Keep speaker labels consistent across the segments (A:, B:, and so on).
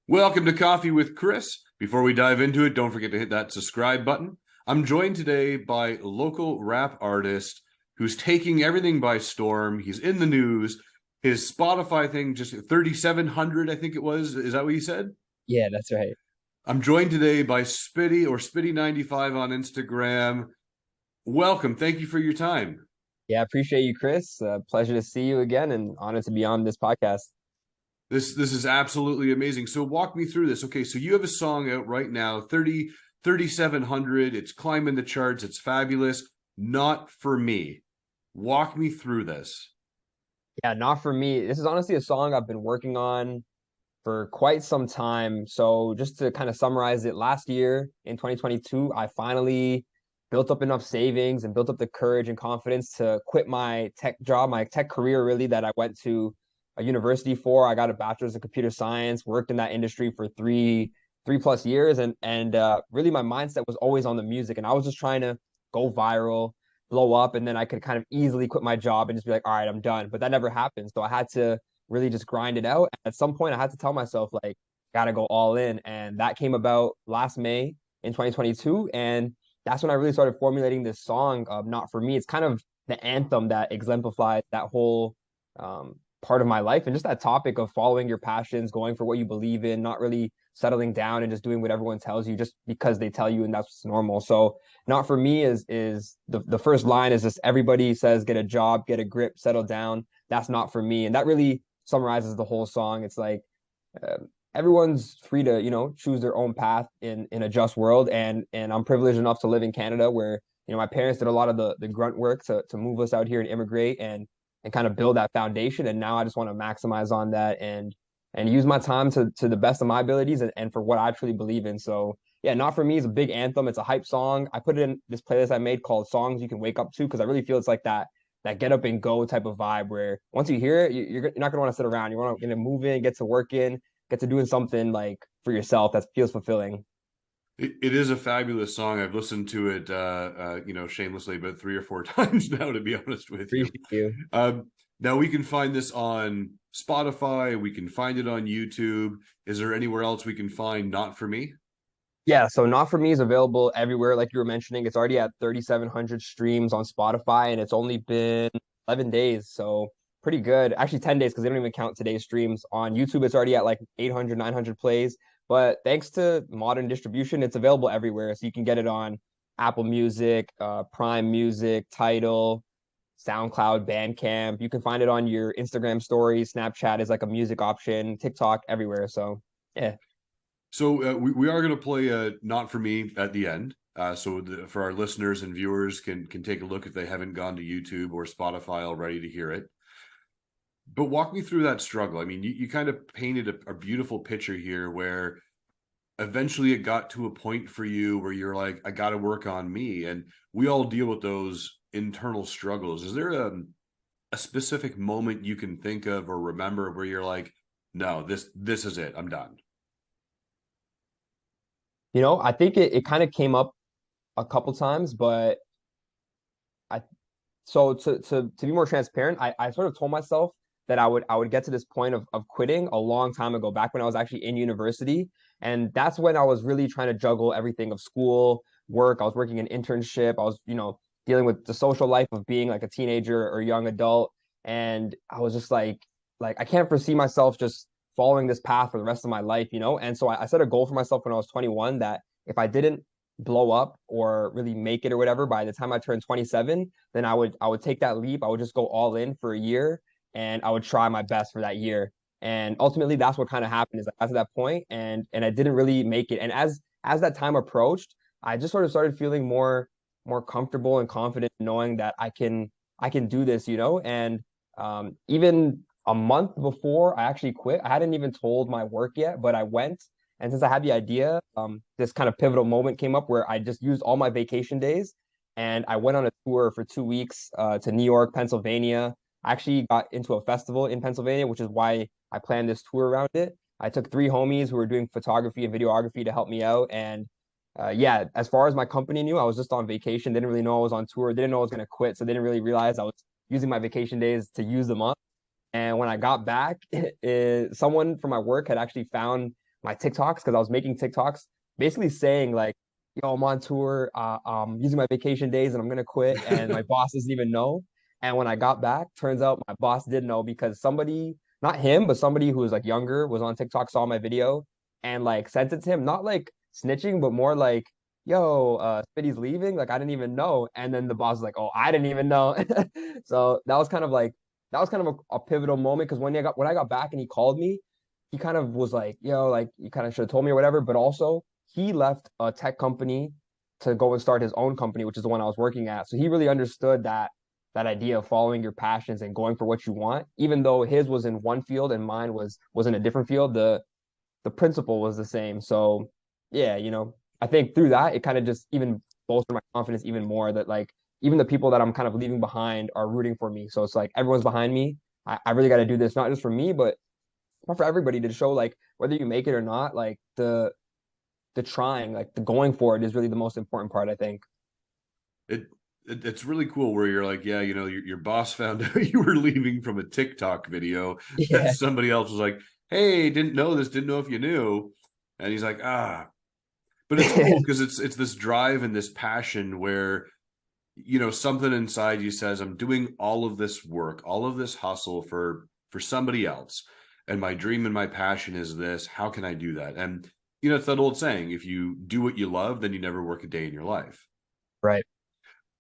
A: Welcome to Coffee with Chris. Before we dive into it, don't forget to hit that subscribe button. I'm joined today by a local rap artist who's taking everything by storm. He's in the news. His Spotify thing, just 3,700, I think it was. Is that what you said?
B: Yeah, that's right.
A: I'm joined today by Spitty or Spitty95 on Instagram. Welcome. Thank you for your time.
B: Yeah, I appreciate you, Chris. Pleasure to see you again and honored to be on this podcast.
A: This is absolutely amazing. So walk me through this. Okay, so you have a song out right now, 3,700. It's climbing the charts. It's fabulous. Not for me. Walk me through this.
B: Yeah, not for me. This is honestly a song I've been working on for quite some time. So just to kind of summarize it, last year in 2022, I finally built up enough savings and built up the courage and confidence to quit my tech job, my tech career really that I went to a university for. I got a bachelor's in computer science, worked in that industry for three plus years, and really my mindset was always on the music, and I was just trying to go viral, blow up, and then I could kind of easily quit my job and just be like, all right, I'm done. But that never happened. So I had to really just grind it out. At some point, I had to tell myself, like, gotta go all in. And that came about last May in 2022. And that's when I really started formulating this song of Not For Me. It's kind of the anthem that exemplifies that whole part of my life and just that topic of following your passions, going for what you believe in, not really settling down and just doing what everyone tells you just because they tell you and that's what's normal. So Not For Me is the first line is just everybody says get a job, get a grip, settle down. That's not for me. And that really summarizes the whole song. It's like uh, everyone's free to, choose their own path in a just world. And I'm privileged enough to live in Canada where, my parents did a lot of the grunt work to move us out here and immigrate and kind of build that foundation. And now I just want to maximize on that and use my time to the best of my abilities and for what I truly believe in. So yeah, Not For Me is a big anthem. It's a hype song. I put it in this playlist I made called Songs You Can Wake Up To because I really feel it's like that get up and go type of vibe where once you hear it, you're not gonna want to sit around. You want to move in, get to work in, get to doing something like for yourself that feels fulfilling.
A: It is a fabulous song. I've listened to it, shamelessly, about 3 or 4 times now, to be honest with you.
B: Appreciate you.
A: Now we can find this on Spotify. We can find it on YouTube. Is there anywhere else we can find Not For Me?
B: Yeah, so Not For Me is available everywhere. Like you were mentioning, it's already at 3,700 streams on Spotify, and it's only been 11 days. So pretty good. Actually, 10 days because they don't even count today's streams. On YouTube, it's already at like 800, 900 plays. But thanks to modern distribution, it's available everywhere. So you can get it on Apple Music, Prime Music, Tidal, SoundCloud, Bandcamp. You can find it on your Instagram stories. Snapchat is like a music option, TikTok, everywhere. So yeah.
A: So we are going to play Not For Me at the end. For our listeners and viewers can take a look if they haven't gone to YouTube or Spotify already to hear it. But walk me through that struggle. I mean, you kind of painted a beautiful picture here where eventually it got to a point for you where you're like, I got to work on me. And we all deal with those internal struggles. Is there a specific moment you can think of or remember where you're like, no, this is it. I'm done.
B: I think it kind of came up a couple times, but I so to be more transparent, I sort of told myself that I would get to this point of quitting a long time ago, back when I was actually in university. And that's when I was really trying to juggle everything of school, work. I was working an internship. I was, dealing with the social life of being like a teenager or young adult. And I was just like I can't foresee myself just following this path for the rest of my life. And so I set a goal for myself when I was 21 that if I didn't blow up or really make it or whatever by the time I turned 27, then I would take that leap. I would just go all in for a year and I would try my best for that year. And ultimately that's what kind of happened is I got to that point and I didn't really make it. And as that time approached, I just sort of started feeling more comfortable and confident knowing that I can do this. And even a month before I actually quit, I hadn't even told my work yet, but I went. And since I had the idea, this kind of pivotal moment came up where I just used all my vacation days and I went on a tour for 2 weeks to New York, Pennsylvania. I actually got into a festival in Pennsylvania, which is why I planned this tour around it. I took three homies who were doing photography and videography to help me out, and yeah, as far as my company knew, I was just on vacation. They didn't really know I was on tour. They didn't know I was going to quit. So they didn't really realize I was using my vacation days to use them up. And when I got back, someone from my work had actually found my TikToks because I was making TikToks basically saying like, yo, I'm on tour, using my vacation days and I'm gonna quit. And my boss doesn't even know. And when I got back, turns out my boss did know because somebody, not him, but somebody who was like younger was on TikTok, saw my video and like sent it to him, not like snitching, but more like, yo, Spitty's leaving. Like I didn't even know. And then the boss was like, oh, I didn't even know. So that was kind of a pivotal moment because when I got back and he called me, he kind of was like, yo, like you kind of should have told me or whatever. But also he left a tech company to go and start his own company, which is the one I was working at. So he really understood that idea of following your passions and going for what you want, even though his was in one field and mine was in a different field. The principle was the same. So yeah, I think through that it kind of just even bolstered my confidence even more that like even the people that I'm kind of leaving behind are rooting for me. So it's like everyone's behind me. I really got to do this not just for me, but for everybody to show like whether you make it or not, like the trying, like the going for it is really the most important part, I think.
A: It, it's really cool where you're like, yeah, your boss found out you were leaving from a TikTok video that
B: Yeah.
A: somebody else was like, hey, didn't know this, didn't know if you knew. And he's like, ah. But it's cool because it's this drive and this passion where something inside you says, I'm doing all of this work, all of this hustle for somebody else. And my dream and my passion is this. How can I do that? And it's that old saying, if you do what you love, then you never work a day in your life.
B: Right.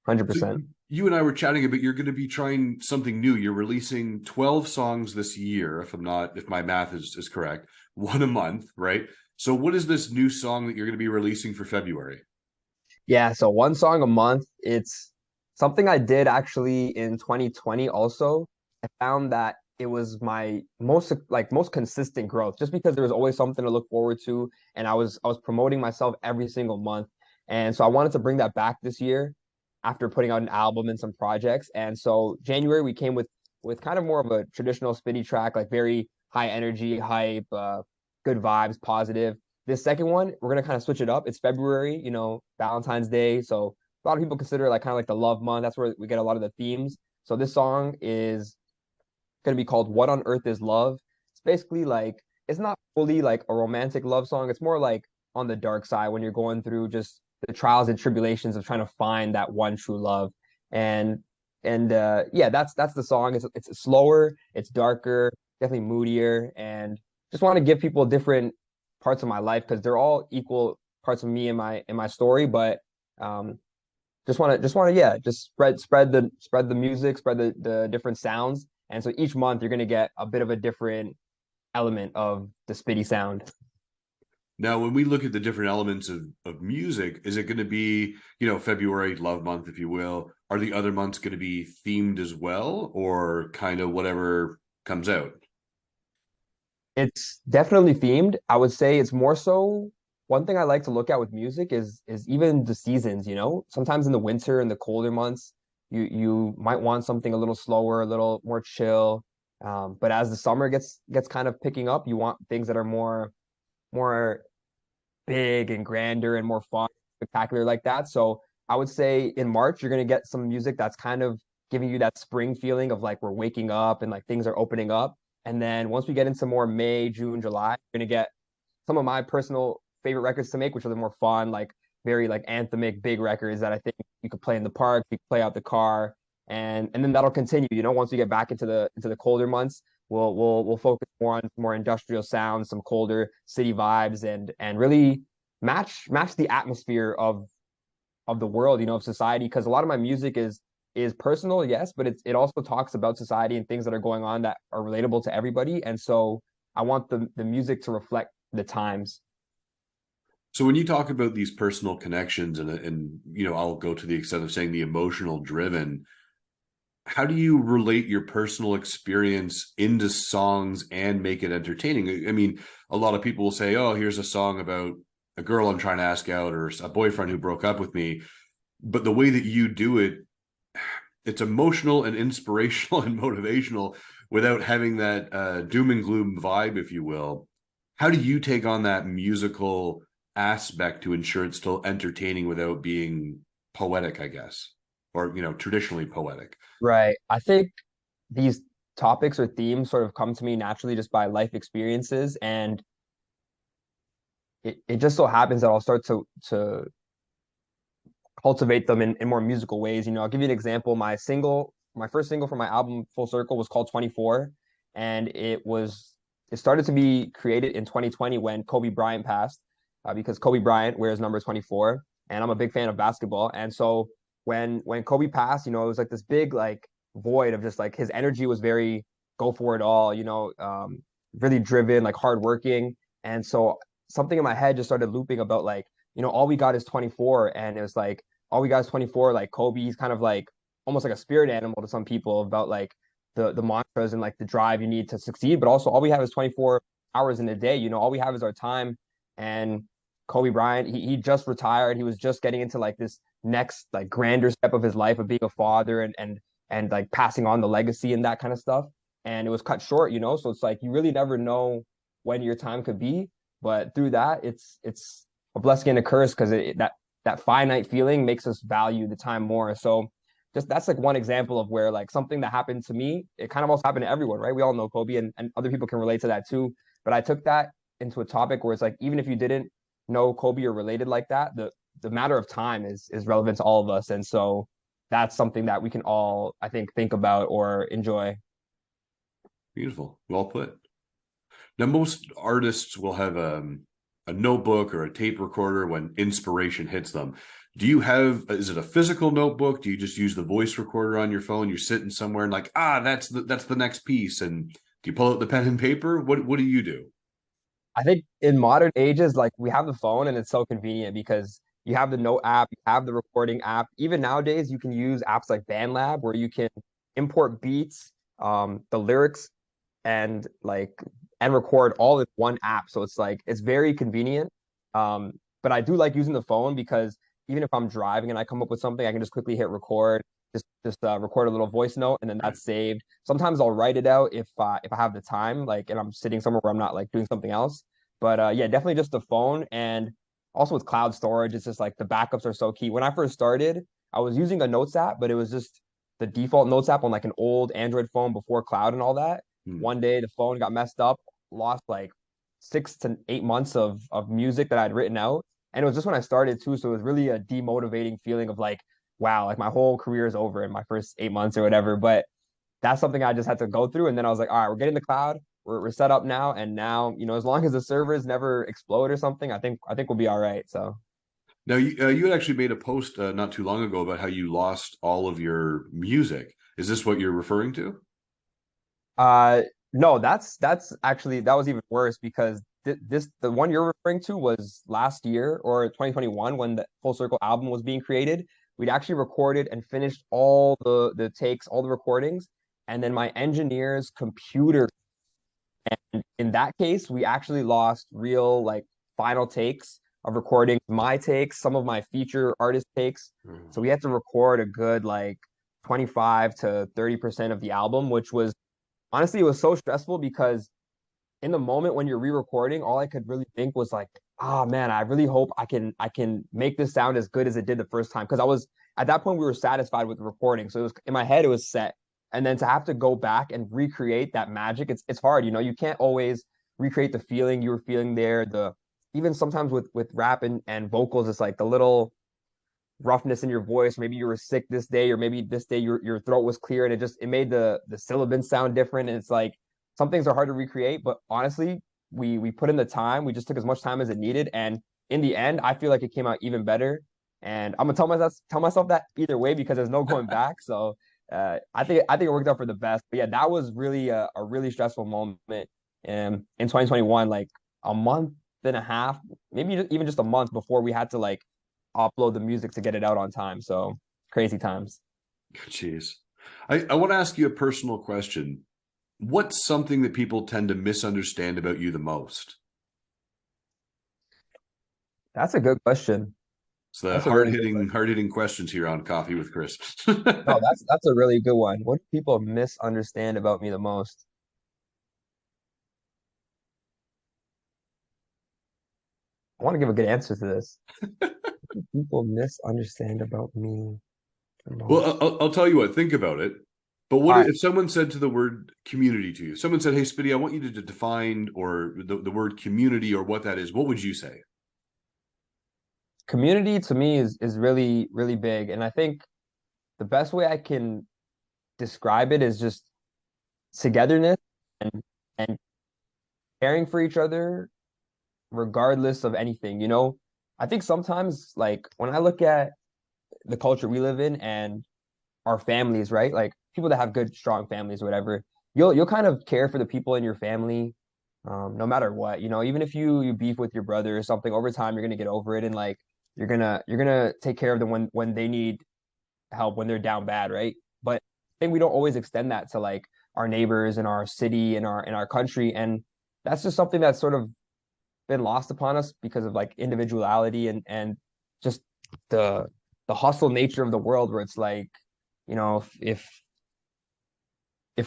A: So
B: 100%.
A: you and I were chatting a bit. You're going to be trying something new. You're releasing 12 songs this year, if my math is correct, one a month, right? So what is this new song that you're going to be releasing for February?
B: Yeah, so one song a month. It's something I did actually in 2020 also. I found that it was my most consistent growth just because there was always something to look forward to and I was promoting myself every single month. And so I wanted to bring that back this year after putting out an album and some projects. And so January we came with kind of more of a traditional Spitty track, like very high energy, hype, good vibes, positive. This second one, we're gonna kind of switch it up. It's February, Valentine's Day. So a lot of people consider it like kind of like the love month. That's where we get a lot of the themes. So this song is gonna be called What on Earth is Love. It's basically like it's not fully like a romantic love song. It's more like on the dark side when you're going through just the trials and tribulations of trying to find that one true love. And yeah, that's the song. It's slower, it's darker, definitely moodier, and just want to give people different parts of my life because they're all equal parts of me in my story. But um, just want to yeah, just spread the music, spread the different sounds, and so each month you're gonna get a bit of a different element of the Spitty sound.
A: Now, when we look at the different elements of music, is it going to be, February, love month, if you will? Are the other months going to be themed as well, or kind of whatever comes out?
B: It's definitely themed. I would say it's more so one thing I like to look at with music is even the seasons, Sometimes in the winter and the colder months, you might want something a little slower, a little more chill. But as the summer gets kind of picking up, you want things that are more big and grander and more fun, spectacular like that. So I would say in March, you're gonna get some music that's kind of giving you that spring feeling of like we're waking up and like things are opening up. And then once we get into more May, June, July, you're gonna get some of my personal favorite records to make, which are the more fun, like very like anthemic, big records that I think you could play in the park, you could play out the car, and then that'll continue. Once we get back into the colder months, we'll focus more on more industrial sounds, some colder city vibes, and really match the atmosphere of the world, of society. Because a lot of my music is personal, yes, but it also talks about society and things that are going on that are relatable to everybody. And so I want the music to reflect the times.
A: So when you talk about these personal connections and I'll go to the extent of saying the emotional driven, how do you relate your personal experience into songs and make it entertaining? I mean, a lot of people will say, oh, here's a song about a girl I'm trying to ask out or a boyfriend who broke up with me. But the way that you do it, it's emotional and inspirational and motivational without having that doom and gloom vibe, if you will. How do you take on that musical aspect to ensure it's still entertaining without being poetic, I guess, or traditionally poetic.
B: Right. I think these topics or themes sort of come to me naturally just by life experiences, and it just so happens that I'll start to cultivate them in more musical ways. I'll give you an example. My first single from my album Full Circle was called 24, and it started to be created in 2020 when Kobe Bryant passed, because Kobe Bryant wears number 24, and I'm a big fan of basketball. And so when Kobe passed, it was like this big like void of just like his energy was very go for it all, really driven, like hardworking. And so something in my head just started looping about like, all we got is 24. And it was like, all we got is 24. Like Kobe's kind of like almost like a spirit animal to some people about like the mantras and like the drive you need to succeed. But also all we have is 24 hours in a day. All we have is our time. And Kobe Bryant, he just retired. He was just getting into like this next like grander step of his life of being a father and like passing on the legacy and that kind of stuff. And it was cut short, So it's like you really never know when your time could be. But through that, it's a blessing and a curse because that finite feeling makes us value the time more. So just that's like one example of where like something that happened to me, it kind of also happened to everyone, right? We all know Kobe and other people can relate to that too. But I took that into a topic where it's like even if you didn't know Kobe or related like that, the matter of time is relevant to all of us. And so that's something that we can all, I think about or enjoy.
A: Beautiful. Well put. Now, most artists will have a notebook or a tape recorder when inspiration hits them. Do you have, is it a physical notebook? Do you just use the voice recorder on your phone? You're sitting somewhere and like, that's the next piece. And do you pull out the pen and paper? What do you do?
B: I think in modern ages, like we have the phone and it's so convenient because you have the note app, you have the recording app. Even nowadays, you can use apps like BandLab where you can import beats, the lyrics, and record all in one app. So it's like it's very convenient. But I do like using the phone because even if I'm driving and I come up with something, I can just quickly hit record, just record a little voice note, and then
A: Right.
B: that's saved. Sometimes I'll write it out if I have the time, like, and I'm sitting somewhere where I'm not like doing something else. But yeah, definitely just the phone, and also with cloud storage, it's just like the backups are so key. When I first started, I was using a notes app, but it was just the default notes app on like an old Android phone before cloud and all that.
A: Hmm.
B: One day the phone got messed up, lost like 6 to 8 months of music that I'd written out. And it was just when I started too. So it was really a demotivating feeling of like, wow, like my whole career is over in my first 8 months or whatever. But that's something I just had to go through. And then I was like, all right, we're getting the cloud. We're set up now. And now, as long as the servers never explode or something, I think we'll be all right. So
A: Now, you had actually made a post not too long ago about how you lost all of your music. Is this what you're referring to?
B: Uh, no, that's actually that was even worse because the one you're referring to was last year or 2021 when the Full Circle album was being created. We'd actually recorded and finished all the takes, all the recordings, and then my engineer's computer. And in that case, we actually lost real like final takes of recording, my takes, some of my feature artist takes. So we had to record a good like 25 to 30% of the album, which was honestly, it was so stressful because in the moment when you're re-recording, all I could really think was like, ah, man, I really hope I can make this sound as good as it did the first time. Because I was at that point we were satisfied with the recording. So it was in my head, it was set. And then to have to go back and recreate that magic, it's hard, you can't always recreate the feeling you were feeling there. The even sometimes with rap and vocals, it's like the little roughness in your voice. Maybe you were sick this day, or maybe this day your throat was clear, and it made the syllabants sound different. And it's like some things are hard to recreate, but honestly, we put in the time. We just took as much time as it needed, and in the end, I feel like it came out even better. And I'm gonna tell myself that either way because there's no going back. So I think it worked out for the best. But yeah, that was really a really stressful moment in 2021, like a month and a half, maybe even just a month before we had to like upload the music to get it out on time. So crazy times.
A: Jeez. I want to ask you a personal question. What's something that people tend to misunderstand about you the most?
B: That's a good question.
A: It's the
B: That's a really good
A: hard
B: question.
A: hitting questions here on Coffee with Chris.
B: No, that's a really good one. What do people misunderstand about me the most? I want to give a good answer to this. People misunderstand about me the
A: Well,
B: most.
A: I'll tell you what, think about it. But what
B: All right,
A: if someone said to the word community to you? Someone said, "Hey, Spitty, I want you to define or the word community or what that is." What would you say?
B: community to me is really really big, and I think the best way I can describe it is just togetherness and and caring for each other regardless of anything, you know? I think sometimes like when I look at the culture we live in and our families, right? Like people that have good, strong families or whatever, you'll kind of care for the people in your family, no matter what. You know, even if you beef with your brother or something, over time you're gonna get over it and like you're gonna take care of them when they need help, when they're down bad, right? But I think we don't always extend that to like our neighbors in our city and our country. And that's just something that's sort of been lost upon us because of like individuality and just the the hustle nature of the world where it's like, you know, if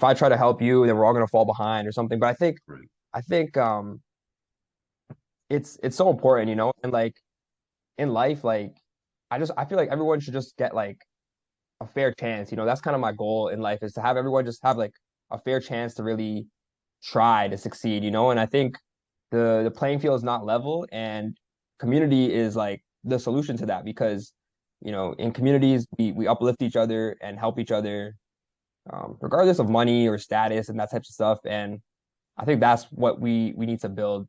B: I try to help you, then we're all gonna fall behind or something. But
A: Right.
B: I think it's so important, you know, and like in life, like I feel like everyone should just get like a fair chance. You know, that's kind of my goal in life is to have everyone just have like a fair chance to really try to succeed, you know? And I think the playing field is not level and community is like the solution to that because, you know, in communities we uplift each other and help each other regardless of money or status and that types of stuff. And I think that's what we need to build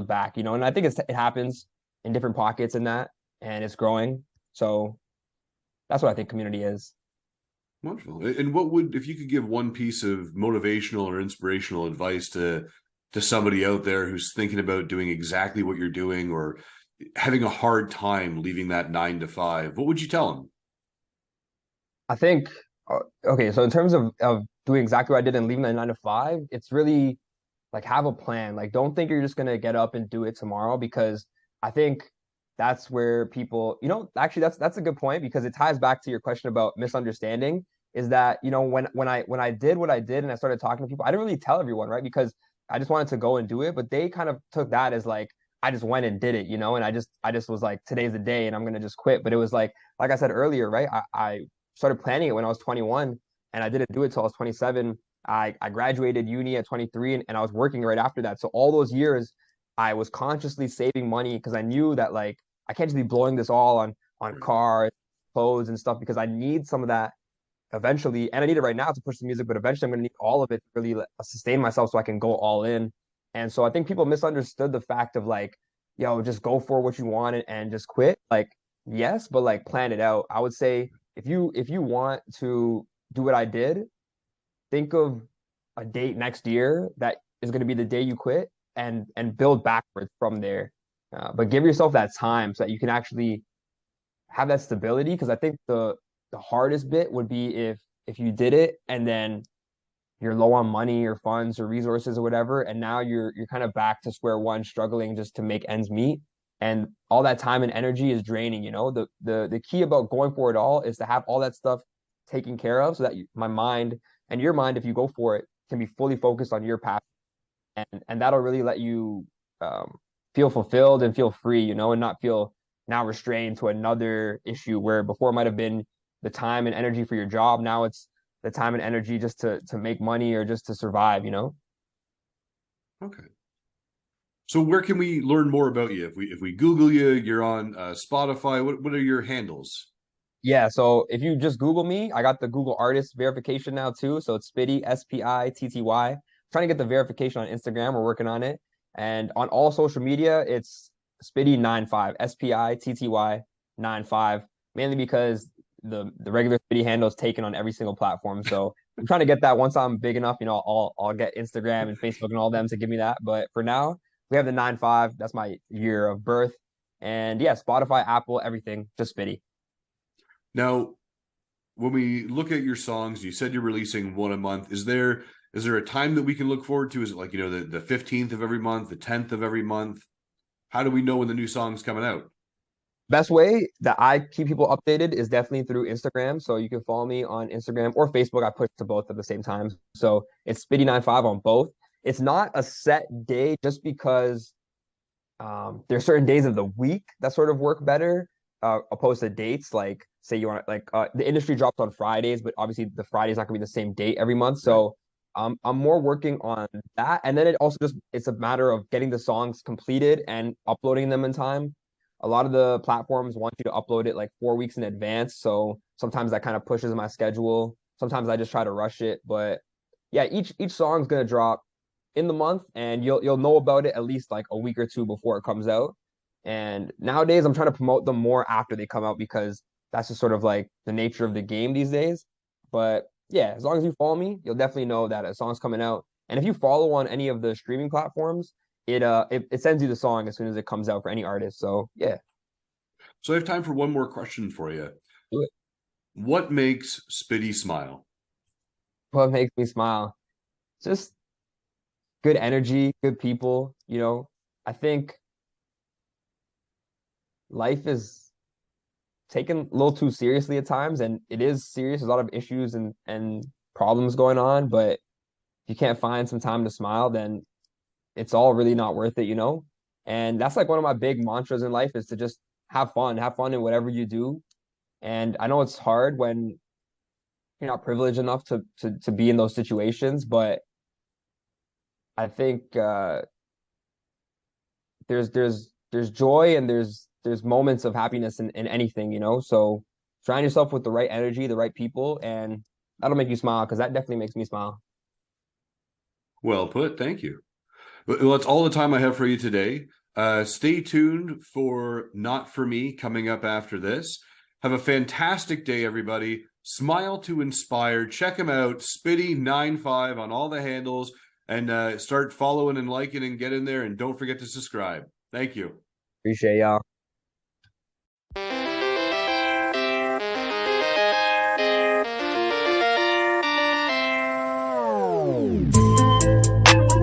B: back, you know? And I think it happens in different pockets in that and it's growing. So that's what I think community is.
A: Wonderful. And what would, if you could give one piece of motivational or inspirational advice to somebody out there who's thinking about doing exactly what you're doing or having a hard time leaving that 9 to 5, what would you tell them?
B: I think okay, so in terms of doing exactly what I did and leaving the 9 to 5, it's really like have a plan. Like don't think you're just gonna get up and do it tomorrow because I think that's where people, you know, actually that's a good point because it ties back to your question about misunderstanding. Is that, you know, when I did what I did and I started talking to people, I didn't really tell everyone, right? Because I just wanted to go and do it, but they kind of took that as like I just went and did it, you know, and I just was like, today's the day and I'm gonna just quit. But it was like I said earlier, right? I started planning it when I was 21 and I didn't do it till I was 27. I graduated uni at 23 and I was working right after that. So all those years I was consciously saving money because I knew that like I can't just be blowing this all on
A: Right.
B: cars, clothes and stuff because I need some of that eventually. And I need it right now to push the music, but eventually I'm going to need all of it to really sustain myself so I can go all in. And so I think people misunderstood the fact of like, yo, just go for what you want and just quit. Like, yes, but like plan it out. I would say if you want to do what I did, think of a date next year that is going to be the day you quit and build backwards from there. But give yourself that time so that you can actually have that stability. Because I think the hardest bit would be if you did it and then you're low on money or funds or resources or whatever, and now you're kind of back to square one, struggling just to make ends meet. And all that time and energy is draining, you know. The key about going for it all is to have all that stuff taken care of so that my mind and your mind, if you go for it, can be fully focused on your path. And that'll really let you feel fulfilled and feel free, you know, and not feel now restrained to another issue where before it might have been the time and energy for your job. Now it's the time and energy just to make money or just to survive, you know?
A: Okay. So where can we learn more about you? If we Google you, you're on Spotify. What are your handles?
B: Yeah, so if you just Google me, I got the Google artist verification now too. So it's Spitty, Spitty. Trying to get the verification on Instagram. We're working on it. And on all social media, it's Spitty 95, Spitty 95, mainly because the regular Spitty handle is taken on every single platform. So I'm trying to get that once I'm big enough, you know, I'll get Instagram and Facebook and all them to give me that. But for now, we have the 95. That's my year of birth. And yeah, Spotify, Apple, everything, just Spitty.
A: Now, when we look at your songs, you said you're releasing one a month. Is there a time that we can look forward to? Is it like, the 15th of every month, the 10th of every month? How do we know when the new song's coming out?
B: Best way that I keep people updated is definitely through Instagram. So you can follow me on Instagram or Facebook. I push to both at the same time. So it's Spitty 95 on both. It's not a set day just because There's certain days of the week that sort of work better, opposed to dates. Like, say you want to, like, the industry drops on Fridays, but obviously the Friday's not gonna be the same date every month.
A: Right.
B: So I'm more working on that. And then it also just it's a matter of getting the songs completed and uploading them in time. A lot of the platforms want you to upload it like 4 weeks in advance. So sometimes that kind of pushes my schedule. Sometimes I just try to rush it. But yeah, each song's gonna drop in the month, and you'll know about it at least like a week or two before it comes out. And nowadays I'm trying to promote them more after they come out because that's just sort of like the nature of the game these days. But yeah, as long as you follow me, you'll definitely know that a song's coming out. And if you follow on any of the streaming platforms, it sends you the song as soon as it comes out for any artist. So yeah,
A: So I have time for one more question for you.
B: do it.
A: What makes Spitty smile?
B: What makes me smile? Just good energy, good people. I think life is taken a little too seriously at times, and it is serious. There's a lot of issues and problems going on, but if you can't find some time to smile, then it's all really not worth it. And that's like one of my big mantras in life is to just have fun in whatever you do. And I know it's hard when you're not privileged enough to be in those situations, but I think there's joy, and there's moments of happiness in anything. So surround yourself with the right energy, the right people, and that'll make you smile, because that definitely makes me smile.
A: Well put. Thank you. Well, that's all the time I have for you today. Stay tuned for Not For Me coming up after this. Have a fantastic day, everybody. Smile to inspire. Check him out, Spitty95 on all the handles, and start following and liking and get in there. And don't forget to subscribe. Thank you.
B: Appreciate y'all.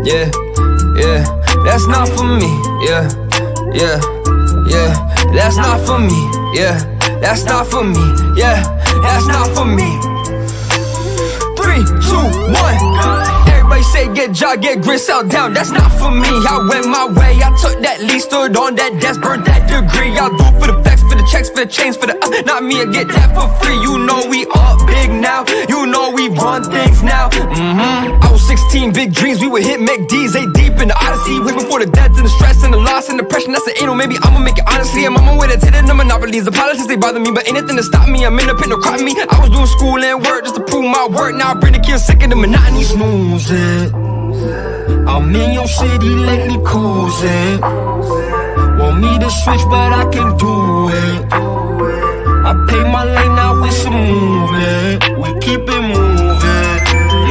C: Yeah, yeah, that's not for me. Yeah, yeah, yeah, that's not for me. Yeah, that's not for me. Yeah, that's not for me. 3, 2, 1. Everybody say get job, get grit, sell down. That's not for me. I went my way. I took that lead, stood on that desk, burnt that degree. I'll do for the facts, for the checks, for the chains, for the not me. I get that for free. You know we up big now. You know we run things now. I was 16, big dreams. We would hit McD's, they deep in the Odyssey. Way before the death and the stress and the loss and depression. That's the anal. Maybe I'ma make it honestly. I'm on my way to take the monopolies. The politics they bother me, but ain't nothing to stop me. I'm in the pit, no crop me. I was doing school and work just to prove my work. Now I bring the kids sick of the monotony. Snooze it. I'm in your city, let me cruise it. Want me to switch, but I can do it. I pay my lane, now it's a movement. We keep it moving.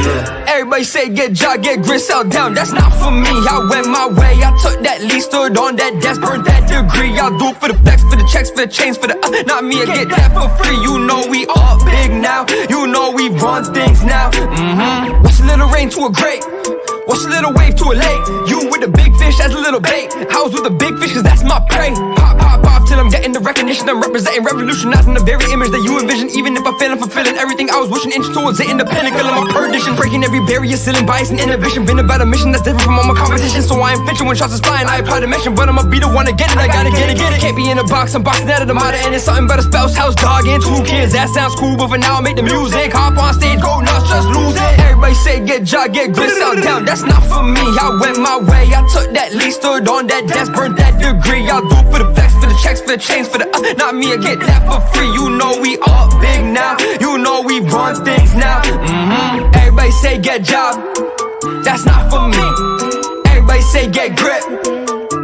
C: Yeah. Everybody say get job, get grit, sell down. That's not for me. I went my way. I took that lead, stood on that desk, burnt that degree. I'll do it for the facts, for the checks, for the chains, for the not me. I get that for free. You know we up big now. You know we run things now. What's a little rain to a great? What's a little wave to a lake? You with a big fish as a little bait. I was with a big fish cause that's my prey. Pop, pop, pop till I'm getting the recognition. I'm representing, revolutionizing the very image that you envision. Even if I fail, I'm fulfilling everything I was wishing. Inch towards it in the pinnacle of my perdition. Breaking every barrier, ceiling bias and inhibition. Been about a mission that's different from all my competition. So I ain't flinching when shots is flying. I apply the mission, but I'ma be the one to get it. I gotta get it, get it. Can't be in a box, I'm boxing out of the mother. And it's something about a spouse, house, dog, and 2 kids. That sounds cool, but for now I make the music. Hop on stage, go nuts, just lose it. Everybody say get job, get grit, sell down. That's not for me. I went my way. I took that lead, stood on that desk, burnt that degree. I'll do it for the facts, for the checks, for the chains, for the not me. I get that for free. You know we up big now. You know we run things now. Everybody say get job. That's not for me. Everybody say get grip.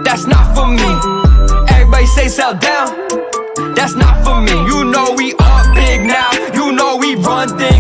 C: That's not for me. Everybody say sell down. That's not for me. You know we up big now. You know we run things.